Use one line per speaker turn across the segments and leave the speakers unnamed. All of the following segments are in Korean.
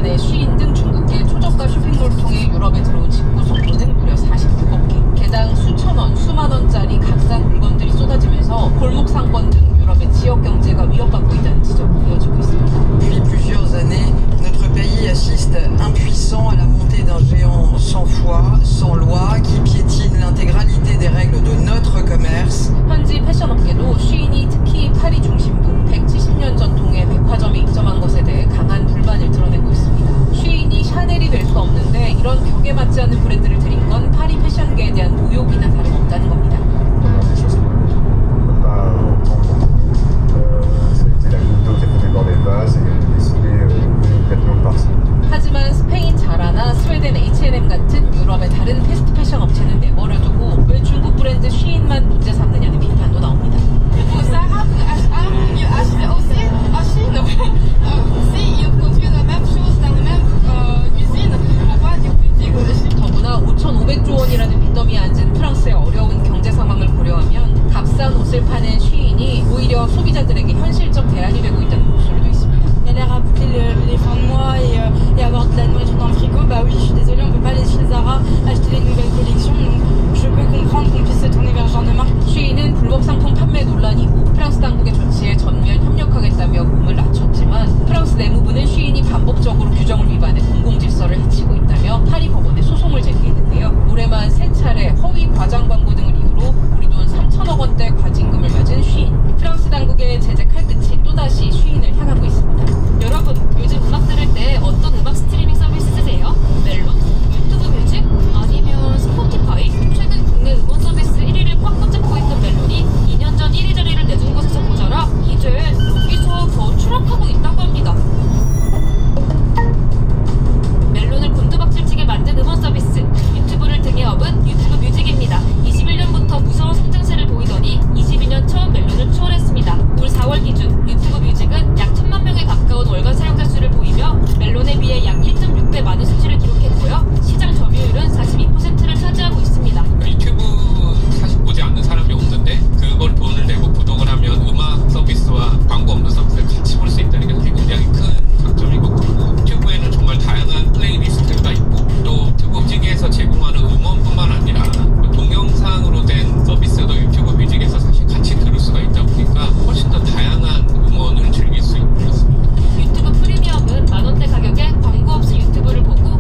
덕분에 쉬인 등 중국계 초저가 쇼핑몰을 통해 유럽에 들어온 직구 정도는 무려 49억 개. 개당 수천 원, 수만 원짜리 값싼 물건들이 쏟아지면서 골목 상권 등 유럽의 지역 경제가 위협받고 있다는 지적이 이어지고 있습니다.
Depuis plusieurs années, notre pays assiste impuissant à la montée d'un géant sans foi, sans loi, qui piétine l'intégralité des règles de notre commerce.
현지 패션업계도 쉬인이 특히 파리 중심부 170년 전통의 백화점에 입점한 것에 대해 강한 불만을 드러내고 있습니다. 쉬인이 샤넬이 될 수 없는데 이런 격에 맞지 않는 브랜드를 들인 건 파리 패션계에 대한 모욕이나 다름없다는 겁니다.
Des choses qu'on ne peut pas entendre. Ça a été la goutte d'eau qui a fait déborder le vase et on a décidé complètement de partir.
하지만 스페인 자라나 스웨덴 H&M 같은 유럽의 다른 패스트 패션 업체는 내버려두고 왜 중국 브랜드 쉬인만 문제 삼느냐는 비판도 나옵니다.
Au Zara, H&M, mieux acheter aussi en Chine. Si ils produisent la même chose dans la même usine, pourquoi des boutiques de Chine?
더구나 5,500조 원이라는 빚더미에 앉은 프랑스의 어려운 경제 상황을 고려하면 값싼 옷을 파는 쉬인이 오히려 소비자들에게 현실적 대안이 되고 있다는 목소리도 있습니다.
Galère à boucler les fins de mois et avoir de la nourriture dans le frigo, bah oui, je suis désolée, on peut pas aller chez Zara acheter les nouvelles collections, donc je peux comprendre qu'on puisse se tourner vers ce genre de marque.
쉬인은 불법 상품 판매 논란 이후 프랑스 당국의 조치에 전면 협력하겠다며 몸을 낮췄지만 프랑스 내무부는 쉬인이 반복적으로 규정을 위반해 공공질서를 해치고 있다며 파리 법원에 소송을 제기했는데요. 올해만 3차례 허위 과장 광고 등을 이유로 우리 돈 3천억 원대 과징금을 맞은 쉬인. 프랑스 당국의 제재 칼끝이 또다시 쉬인을 향하고 있습니다.
여러분, 요즘 음악 들을 때 어떤 음악 스트리밍 서비스 쓰세요? 멜론? 유튜브 뮤직? 아니면 스포티파이? 최근 국내 음원 서비스 1위를 꽉 붙잡고 있던 멜론이 2년 전 1위 자리를 내준 곳에서 모자라 이제 여기서 더 추락하고 있다고 합니다. 멜론을 곤두박질치게 만든 음원 서비스 유튜브를 등에 업은 유튜브 뮤직입니다. 21년부터 무서운 성장세를 보이더니 22년 처음 멜론을 추월했습니다. 올 4월 기준 유튜브 뮤직은 약 1,000만 명에 가까운 월간 사용자 수를 보이며 멜론에 비해 약 1.6배 많은 수치를 기록했고요. 시장 점유율은 42%를 차지하고 있습니다.
유튜브 사실 보지 않는 사람이 없는데 그걸 돈을 내고 구독을 하면 음악 서비스와 광고 없는 서비스를 같이 볼 수 있다는 게 굉장히 큰 장점인 것 같고 유튜브에는 정말 다양한 플레이리스트가 있고 또 유튜브 뮤직에서 제공하는 음원뿐만 아니라 동영상으로 된 서비스도 유튜브 뮤직에서 사실 같이 들을 수가 있다 보니까 훨씬 더 다양한 음원을 즐길 수 있습니다.
유튜브 프리미엄은 만원대 가격에 광고 없이 유튜브를 보고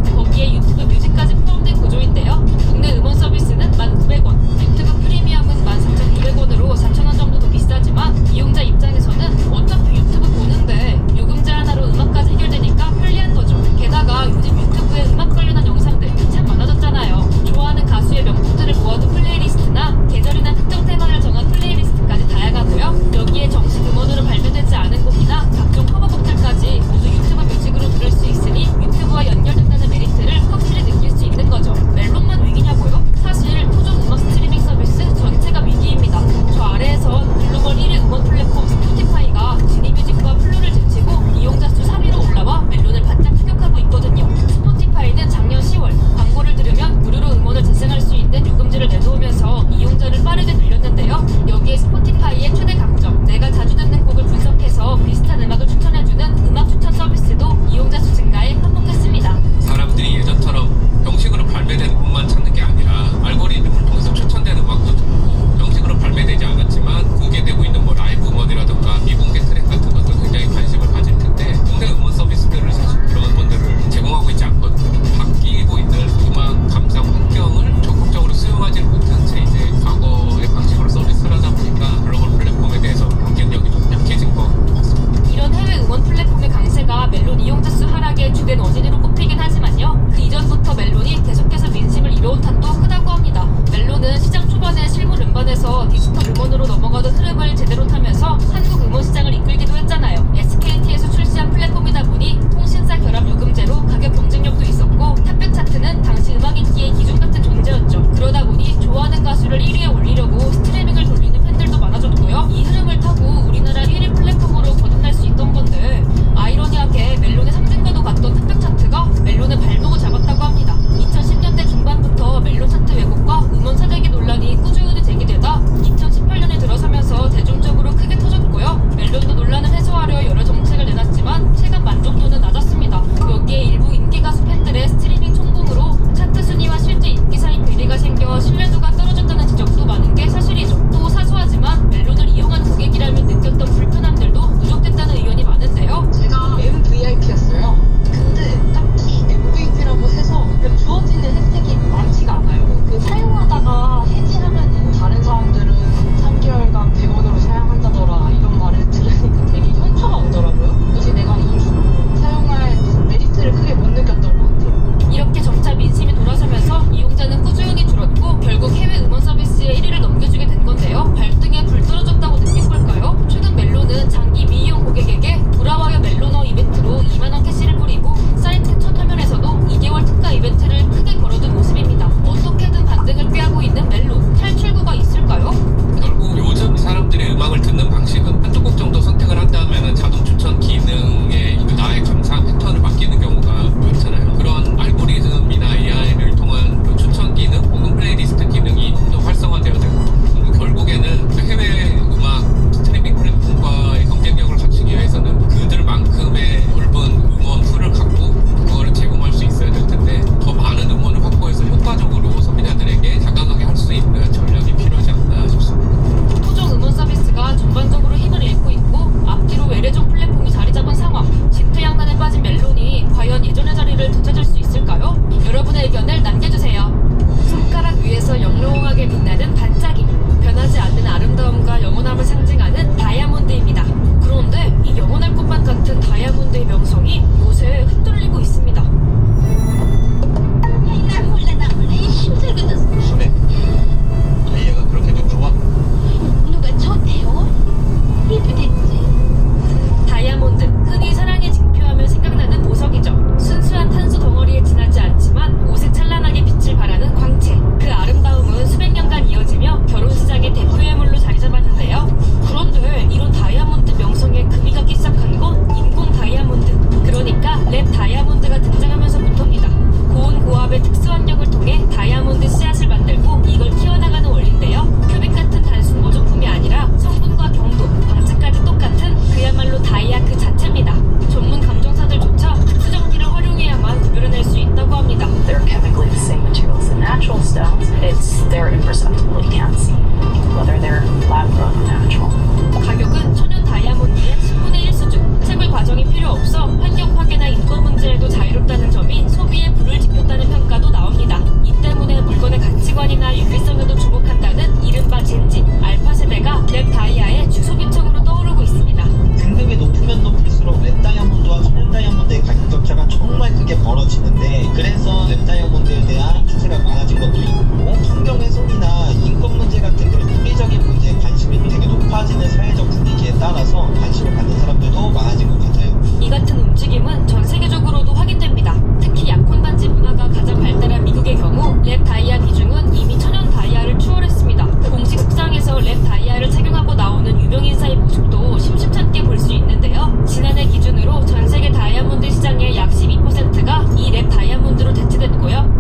랩 다이아몬드에 대한 추세가 많아진 것도 있고 환경 훼손이나 인권 문제 같은 그런 윤리적인 문제에 관심이 되게 높아지는 사회적 분위기에 따라서 관심을 갖는 사람들도 많아진 것 같아요.
이 같은 움직임은 전 세계적으로도 확인됩니다. 특히 약혼 반지 문화가 가장 발달한 미국의 경우 랩 다이아 비중은 이미 천연 다이아를 추월했습니다. 공식 국상에서 랩 다이아를 착용하고 나오는 유명 인사의 모습도 심심찮게 볼 수 있는데요. 지난해 기준으로 전 세계 다이아몬드 시장의 약 12%가 이 랩 다이아몬드로 대체됐고요.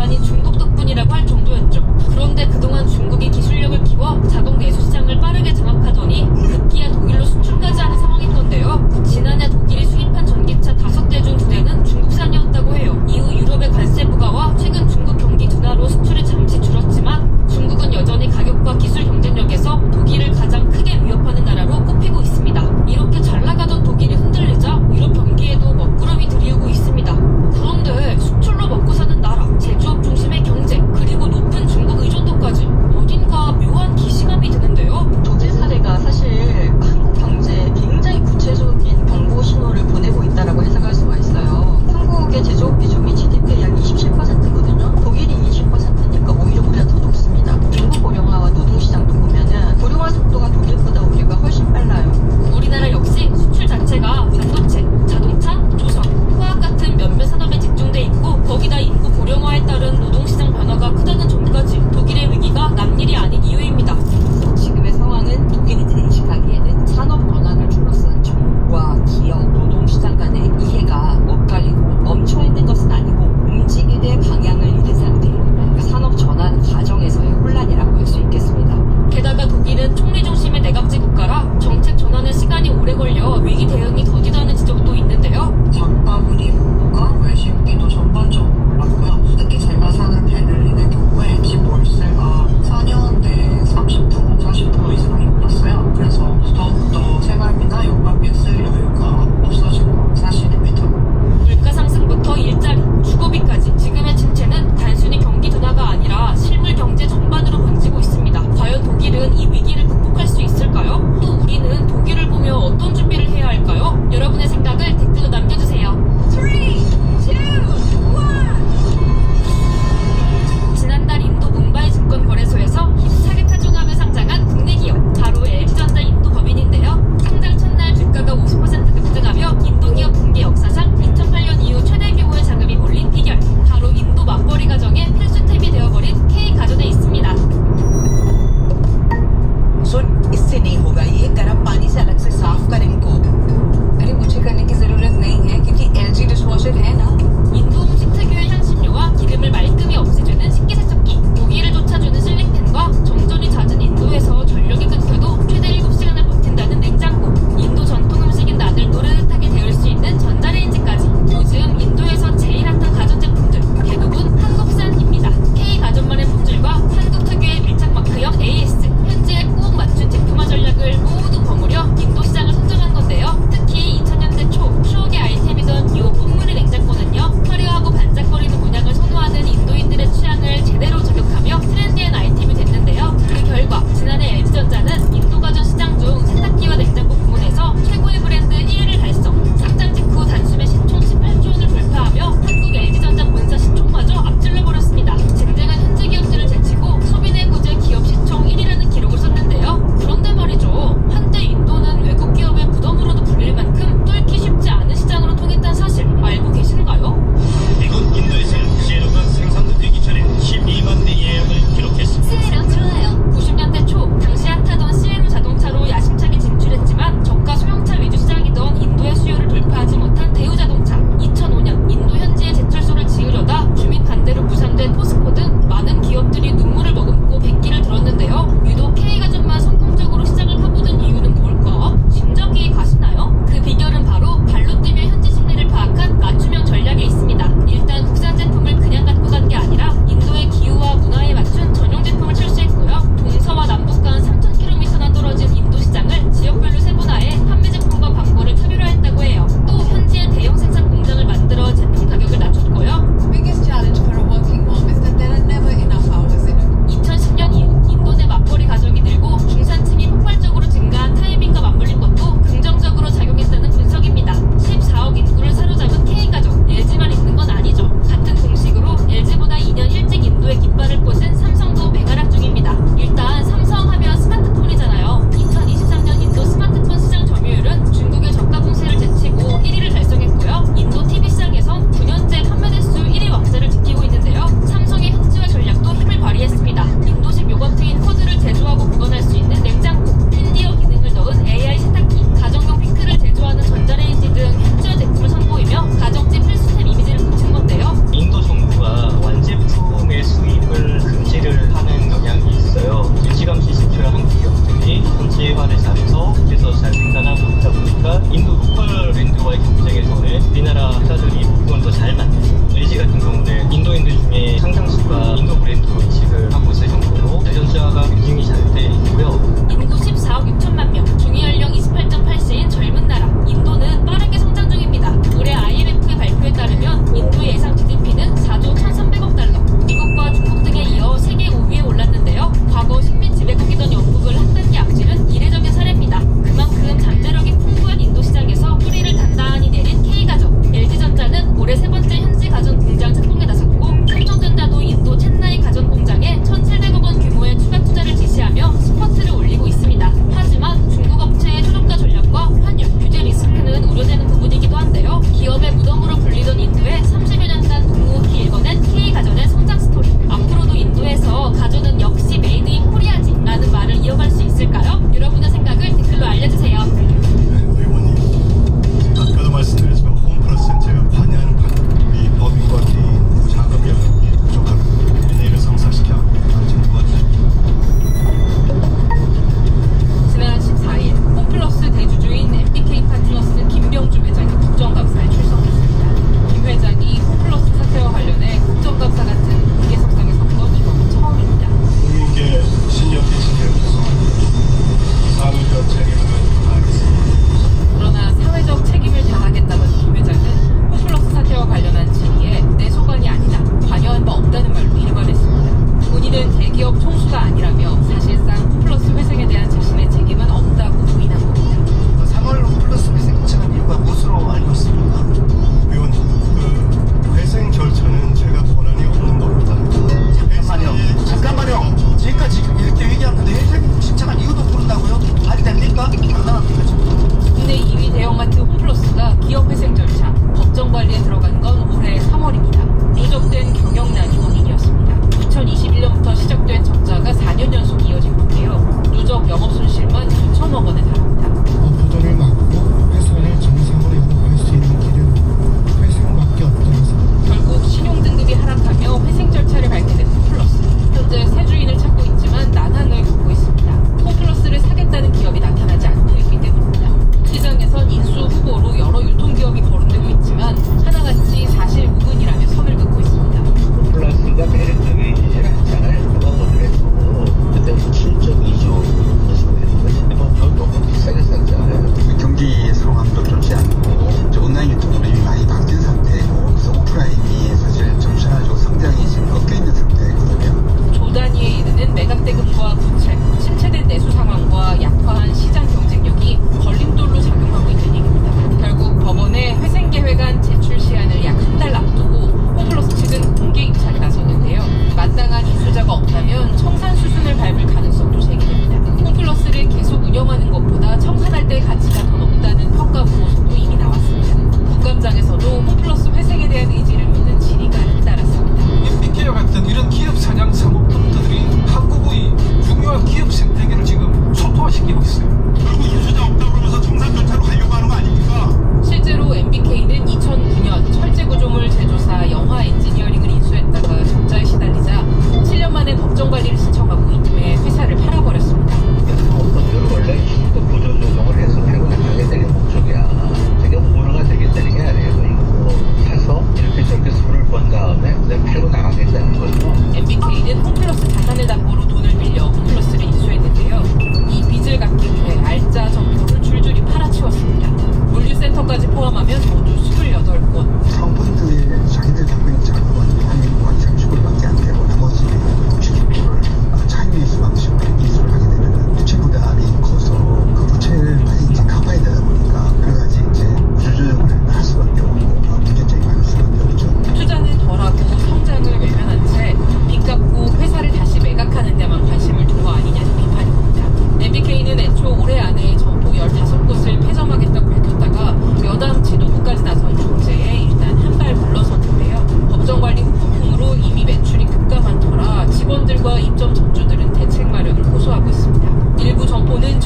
절반이 중국 덕분이라고 할 정도였죠. 그런데 그동안 중국이 기술력을 키워 자동 내수 시장을 빠르게 장악하더니 급기야 독일로 수출까지 하는 상황인 건데요. 지난해 독일이 수입한 전기차 5대 중 2대는 중국산이었다고 해요. 이후 유럽의 관세 부과와 최근 중국 경기 둔화로 수출이 잠시 줄었지만 중국은 여전히 가격과 기술 경쟁력에서 독일을 가장 크게 위협하는 나라로 꼽히고 있습니다. 이렇게 잘 나가던 독일이 흔들리자 유럽 경기에도 먹구름이 들이우고 있습니다. 그런데 수출로 먹고 사는 나라, 제조업 중심의 경제, 그리고 높은 중국 의존도까지 어딘가 묘한 기시감이 드는데요.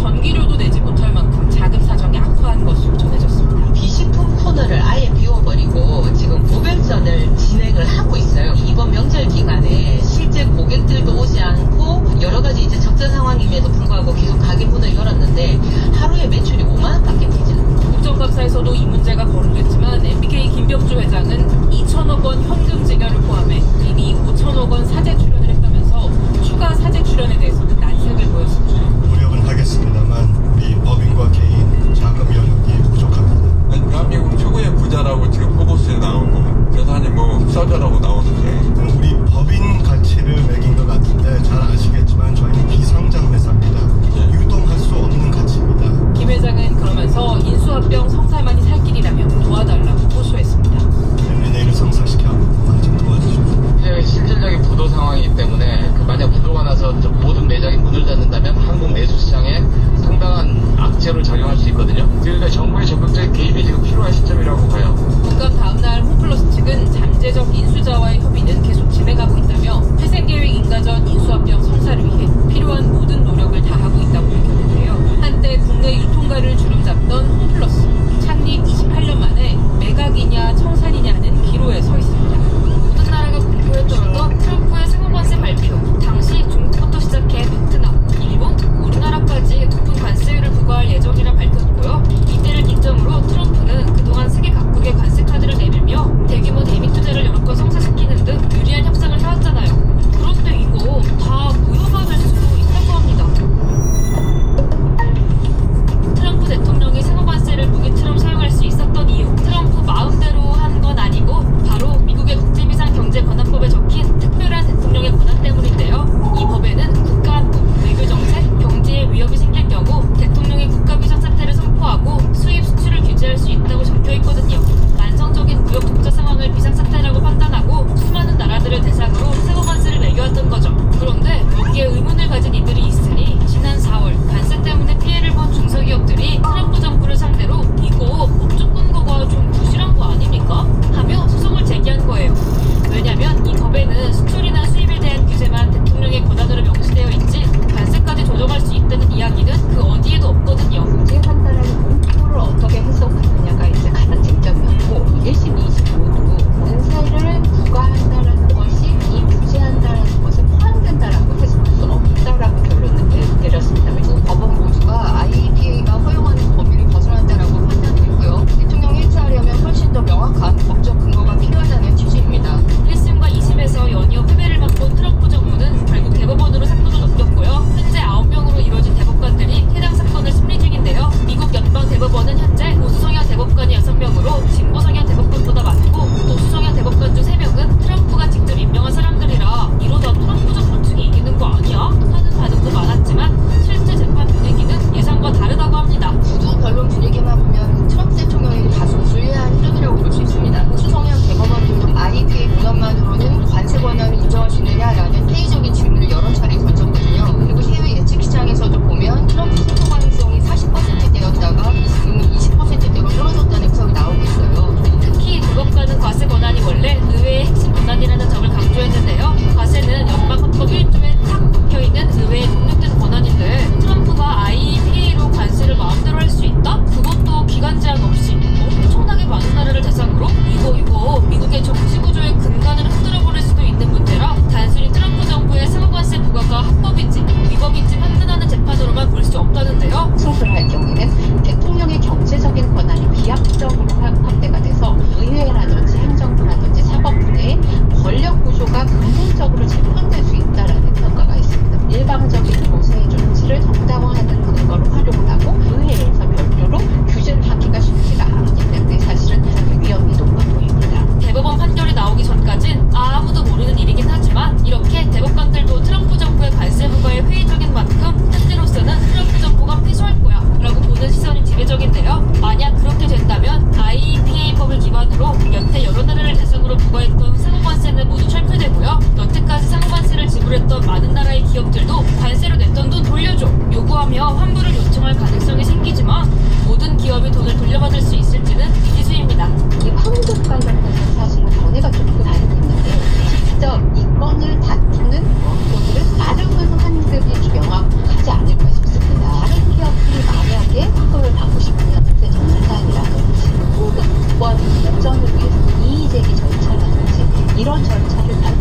전기료도 내지 못할 만큼 자금 사정이 악화한 것으로 전해졌습니다.
비식품 코너를 아예 비워버리고 지금 고별전을 진행을 하고 있어요. 이번 명절 기간에 실제 고객들도 오지 않고 여러 가지 이제 적자 상황임에도 불구하고 계속 가게 문을 열었는데 하루에 매출이 5만 원밖에 되지 않아요.
국정감사에서도 이 문제가 거론됐지만 MBK 김병주 회장은 2천억 원 현금 증여를 포함해 이미 5천억 원 사재 출연을 했다면서 추가 사재 출연에 대해서는 난색을 보였습니다.
노력은 하겠습니다만 우리 법인과 개인 자금 여력이 부족합니다.
아니, 대한민국 최고의 부자라고 지금 포브스에 나오고 재산이 뭐 흑사자라고 나오는데
우리 법인 가치를 매긴 것 같은데 잘 아시겠지만 저희는 비상장 회사입니다. 유동할 수 없는 가치입니다.
김 회장은 그러면서 인수합병 성사만이 살 길이라면 도와달라고 호소했습니다.
M&A를 성사시켜 많이 좀 도와주십시오.
실질적인 부도 상황이기 때문에 만약 부도가 나서 모든 매장이 문을 닫는다면 한국 매수 시장에 상당한 악재로 작용할 수 있거든요. 그러니까 정부의 적극적인 개입이 지금 필요한 시점이라고 봐요.
본감 다음 날 홈플러스 측은 잠재적 인수자와의 협의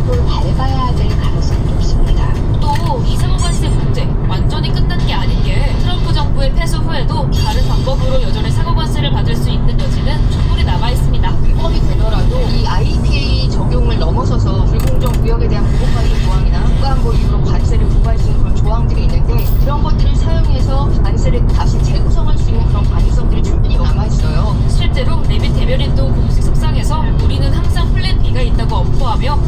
앞으로 밟아야 될 가능성이 높습니다.
또 이상호관세 문제 완전히 끝난 게 아닌 게 트럼프 정부의 패소 후에도 다른 방법으로 여전히 상호관세를 받을 수 있는 여지는 충분히 남아 있습니다.
위법이 되더라도 이 IPA 적용을 넘어서서 불공정 무역에 대한 보호관리 조항이나 국가안보 이유로 관세를 부과할 수 있는 그런 조항들이 있는데 이런 것들을 사용해서 관세를 다시 재구성할 수 있는 그런 가능성들이 충분히 남아 있어요.
실제로 레빗 대변인도 공식 석상에서 우리는 항상 플랜 B가 있다고 엄포하며